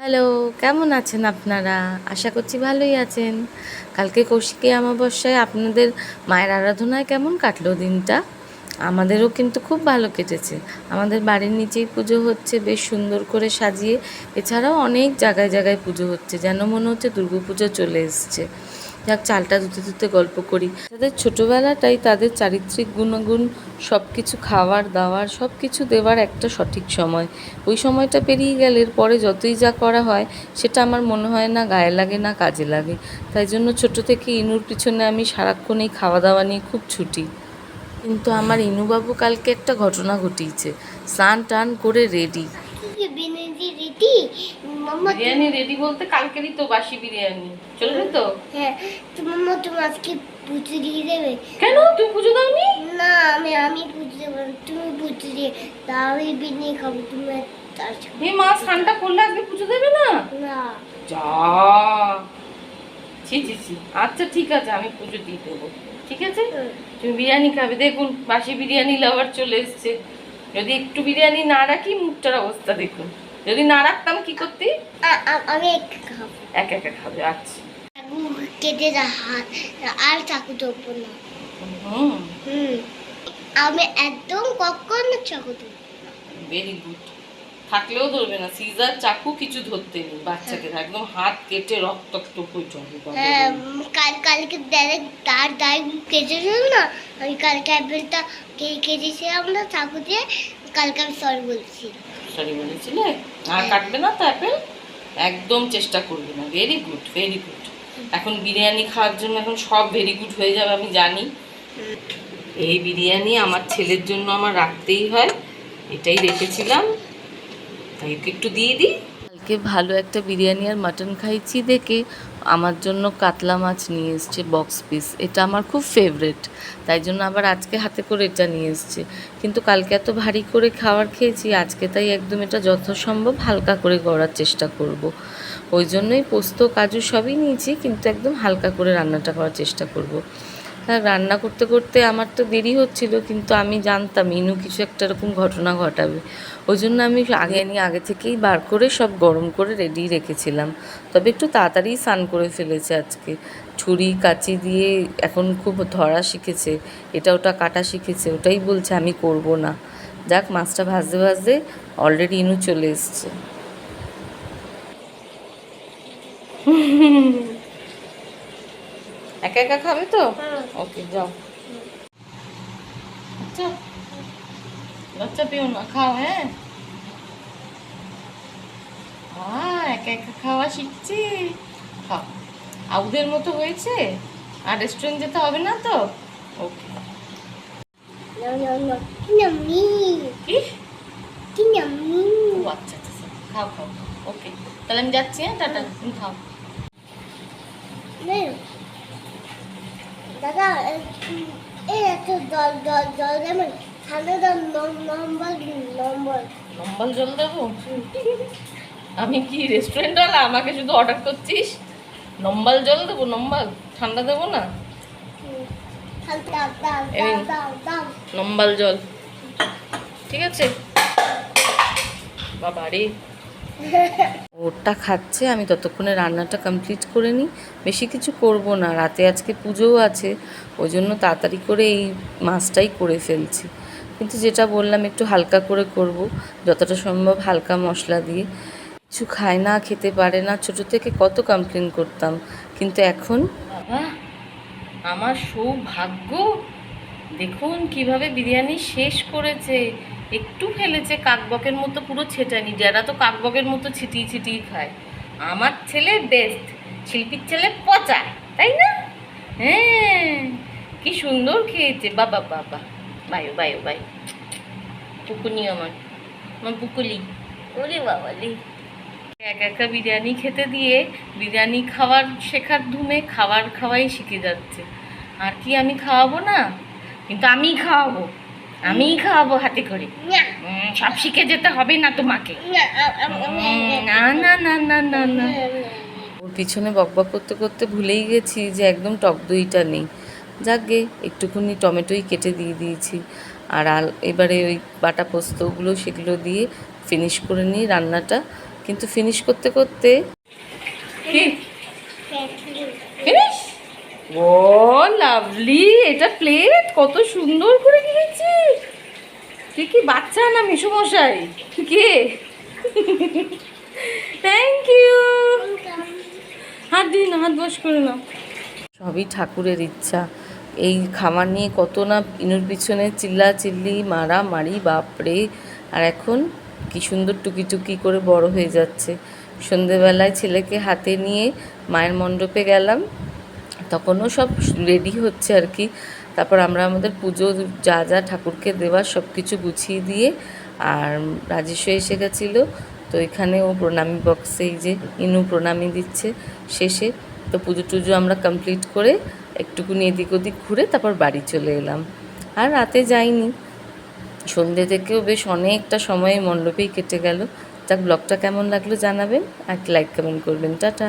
Hello, কেমন আছেন আপনারা? আশা করছি ভালোই আছেন। কালকে কৌশিকী অমাবস্যায় আপনাদের মায়ের আরাধনায় কেমন কাটলো দিনটা? আমাদেরও কিন্তু খুব ভালো কেটেছে। আমাদের বাড়ির নিচেই পুজো হচ্ছে, বেশ সুন্দর করে সাজিয়ে। এছাড়াও অনেক জায়গায় জায়গায় পুজো হচ্ছে, যেন মনে হচ্ছে দুর্গাপুজো চলে এসছে। যাক, চালটা ধুতে ধুতে গল্প করি। তাদের ছোটোবেলাটাই তাদের চারিত্রিক গুণাগুণ সব কিছু খাওয়ার দাওয়ার সব কিছু দেওয়ার একটা সঠিক সময়। ওই সময়টা পেরিয়ে গেলে পরে যতই যা করা হয় সেটা আমার মনে হয় না গায়ে লাগে না কাজে লাগে। তাই জন্য ছোটো থেকে ইনুর পিছনে আমি সারাক্ষণ এই খাওয়া দাওয়া নিয়ে খুব ছুটি। কিন্তু আমার ইনুবাবু কালকে একটা ঘটনা ঘটিয়েছে। স্নান টান করে রেডি। বিরিয়ানি রেডি বলতে কালকেরই তো বাসি বিরিয়ানি চলবে তো। হ্যাঁ, মাম্মা তুমি আজকে পুজো দিয়ে দেবে? কেন, তুমি পুজো দাওনি? না, আমি পুজো দেবো না, তুমি পুজো দিয়ে তাহলে বিরিয়ানি খাবো। তুমি হে মা, স্নানটা করলে আজকে পুজো দেবে না? না, যা, ছি ছি ছি। আচ্ছা ঠিক আছে, আমি পুজো দিয়ে দেবো। ঠিক আছে, তুমি বিরিয়ানি খাবে। দেখুন বাসি বিরিয়ানি লাভার চলে এসছে। যদি একটু বিরিয়ানি না রাখি মুখটার অবস্থা দেখুন। যদি না রাখতাম কি করতি? আমি এক খাবো। একা একা খাবে? আচ্ছা। চাকু কেটে যা হাত, আর চাকু ধরবো না। হুম, আমি একদম কখনো চাকু ধরবো। Very good. থাকলেও ধরবে না, সিজার চাকু কিছু ধরতে নেই বাচ্চাকে। একদম হাত কেটে রক্তাক্ত হয়ে যাবে। হ্যাঁ, কালকে ডাইরেক্ট তার দায় কেটেছিল না। আমি কালকে অ্যাপেলটা কেটেছিলাম না চাকু দিয়ে। কালকে আমি সরি বলছি। সরি বলেছিলে? আর কাটবে না তো অ্যাপেল? একদম চেষ্টা করবে না। Very good, very good. এখন বিরিয়ানি খাওয়ার জন্য এখন সব ভেরি গুড হয়ে যাবে, আমি জানি। এই বিরিয়ানি আমার ছেলের জন্য আমার রাখতেই হয়, এটাই রেখেছিলাম, তাই ওকে একটু দিয়ে দিই। কালকে ভালো একটা বিরিয়ানি আর মাটন খাইছি দেখে আমার জন্য কাতলা মাছ নিয়ে এসছে বক্স পিস। এটা আমার খুব ফেভারেট, তাই জন্য আবার আজকে হাতে করে এটা নিয়ে এসছে। কিন্তু কালকে এত ভারী করে খাবার খেয়েছি, আজকে তাই একদম এটা যথাসম্ভব হালকা করে করার চেষ্টা করব। ওই জন্যই পোস্ত কাজু সবই নিয়েছি, কিন্তু একদম হালকা করে রান্নাটা করার চেষ্টা করব। হ্যাঁ, রান্না করতে করতে আমার তো দেরি হচ্ছিল, কিন্তু আমি জানতাম ইনু কিছু একটা এরকম ঘটনা ঘটাবে। ওই জন্য আমি আগে থেকেই বার করে সব গরম করে রেডি রেখেছিলাম। তবে একটু তাড়াতাড়ি স্নান করে ফেলেছে আজকে। ছুরি কাঁচি দিয়ে এখন খুব ধরা শিখেছে, এটা ওটা কাটা শিখেছে। ওটাই বলছে আমি করব না। যাক, মাছটা ভাজতে ভাজতে অলরেডি ইনু চলে এসছে। একা একা খাবে তো? ওকে, যাও। আচ্ছা, লজ্জা পেও না, খাও। হ্যাঁ, একা একা খাওয়া শিখছি। খাও। আউদের মতো হয়েছে? আর রেস্টুরেন্ট যেতে হবে না তো? ওকে। No, no, no. Yummy. কি? Yummy. ও আচ্ছা আচ্ছা আচ্ছা। খাও খাও। ওকে, তাহলে আমি যাচ্ছি। হ্যাঁ, টাটা। তুমি খাও। দাদা, এই একটা জল দেবেন? ঠান্ডা জল, নম্বর নম্বর নম্বর জল দেবো? আমি কি রেস্টুরেন্টওয়ালা, আমাকে শুধু অর্ডার করছিস? নম্বর জল দেবো? নম্বর ঠান্ডা দেবো না? এই নম্বর জল, ঠিক আছে। বাবা রে, ওটা খাচ্ছে, আমি ততক্ষণে রান্নাটা কমপ্লিট করে নিই। বেশি কিছু করব না, রাতে আজকে পুজোও আছে। ওই জন্য তাড়াতাড়ি করে এই মাছটাই করে ফেলছি। কিন্তু যেটা বললাম একটু হালকা করে করব, যতটা সম্ভব হালকা মশলা দিয়ে। কিছু খায় না, খেতে পারে না, ছোটো থেকে কত কমপ্লেন করতাম, কিন্তু এখন বাবা আমার সৌভাগ্য। দেখুন কিভাবে বিরিয়ানি শেষ করেছে। একটু ফেলেছে, কাকবকের মতো পুরো ছেটানি। যারা তো কাকবকের মতো ছিটিয়ে ছিটিয়ে খায়। আমার ছেলে বেস্ট, শিল্পীর ছেলে পচা, তাই না? হ্যাঁ, কি সুন্দর খেয়েছে। বাবা বাবা, বায়ু বায়ু বায়ু। পুকুনি আমার পুকুলি। ওরে বাবালি, একা একা বিরিয়ানি খেতে দিয়ে বিরিয়ানি খাওয়ার শেখার ধুমে খাবার খাওয়াই শিখে যাচ্ছে। আর কি আমি খাওয়াবো না? কিন্তু আমিই খাওয়াবো হাতে করে। সব শিখে যেতে হবে না তোমাকে। না না না না না না। ওর পিছনে বকবক করতে করতে ভুলেই গেছি যে একদম টক দইটা নেই। যাকগে, একটুখানি টমেটোই কেটে দিয়ে দিয়েছি। আর এবারে ওই বাটা পোস্তগুলো সেগুলো দিয়ে ফিনিশ করে নিই রান্নাটা। কিন্তু ফিনিশ করতে করতে ফিনিশ। ও লাভলি, এটা প্লেট কত সুন্দর করে দিয়েছি। তুই কি বাচ্চা না মেসোমশাই? কে? Thank you. হাত দিই না, হাত বস করে নাও। সবই ঠাকুরের ইচ্ছা। এই খাবার নিয়ে কত না ইনুর পিছনে চিল্লা চিল্লি মারামারি, বাপরে। আর এখন কি সুন্দর টুকি টুকি করে বড় হয়ে যাচ্ছে। সন্ধেবেলায় ছেলেকে হাতে নিয়ে মায়ের মণ্ডপে গেলাম, তখনও সব রেডি হচ্ছে আর কি। তারপর আমরা আমাদের পুজো যা যা ঠাকুরকে দেওয়ার সব কিছু গুছিয়ে দিয়ে, আর রাজেশও এসে গেছিলো। তো এখানে ও প্রণামী বক্সে এই যে ইনু প্রণামী দিচ্ছে শেষে। তো পুজো টুজো আমরা কমপ্লিট করে একটুকুনি এদিক ওদিক ঘুরে তারপর বাড়ি চলে এলাম। আর রাতে যাইনি, সন্ধ্যে থেকেও বেশ অনেকটা সময় মণ্ডপেই কেটে গেল। যাক, ব্লগটা কেমন লাগলো জানাবেন, আর লাইক কমেন্ট করবেন। টাটা।